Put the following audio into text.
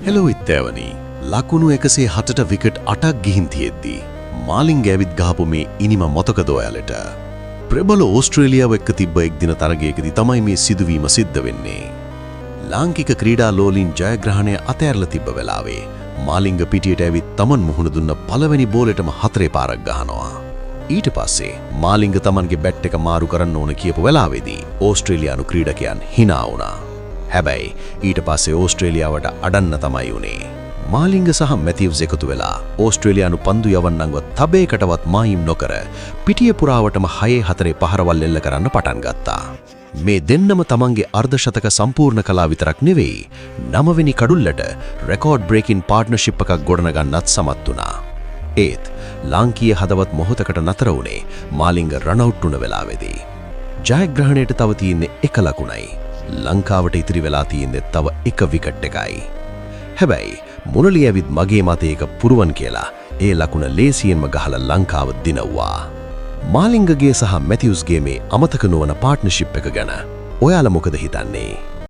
Hello ඉත්තෑවනි ලකුණු 106ට wicket 8ක් ගිහින් තියෙද්දී මාලිංග ඇවිත් ගහපු මේ ඉනිම මොතකද ඔයාලට? ප්‍රබල ඕස්ට්‍රේලියාව එක්ක තිබ්බ එක් දින තරගයකදී තමයි මේ සිදුවීම සිද්ධ වෙන්නේ. ලාංකික ක්‍රීඩා ලෝලින් ජයග්‍රහණය අතෑරලා තිබ්බ වෙලාවේ මාලිංග පිටියට ඇවිත් තමන් මුහුණ දුන්න පළවෙනි බෝලෙටම 4 පාරක් ගහනවා. ඊට පස්සේ මාලිංග තමන්ගේ බැට් එක මාරු කරන්න ඕන කියපු වෙලාවේදී ඕස්ට්‍රේලියානු ක්‍රීඩකයන් hina වුණා. හැබැයි ඊට පස්සේ ඕස්ට්‍රේලියාවට අඩන්න තමයි උනේ. මාලිංග සහ මැතිව්ස් එකතු වෙලා ඕස්ට්‍රේලියානු පන්දු යවන්නන්ව තබේකටවත් මායිම් නොකර පිටිය පුරාවටම 6-4 පහරවල් එල්ල කරන්න පටන් ගත්තා. මේ දෙන්නම තමන්ගේ අර්ධශතක සම්පූර්ණ කළා විතරක් නෙවෙයි 9 වෙනි කඩුල්ලට රෙකෝඩ් බ්‍රේකින් පාර්ට්නර්ෂිප් එකක් ගොඩනගන්නත් සමත් වුණා. ඒත් ලාංකීය හදවත් මොහොතකට නතර වුණේ මාලිංග රන් අවුට් වුණ වෙලාවේදී. ජයග්‍රහණයට තව තියෙන්නේ 1 ලකුණයි. ලංකාවට ඉතිරි වෙලා තියෙන්නේ තව 1 විකට් එකයි. හැබැයි මුරලි ඇවිත් මගේ මතේ එක පුරුවන් කියලා ඒ ලකුණ ලේසියෙන්ම ගහලා ලංකාව දිනවුවා. මාලිංගගේ සහ මැතිව්ස්ගේ මේ අමතක නොවන පාර්ට්නර්ෂිප් එක ගැන ඔයාලා මොකද හිතන්නේ?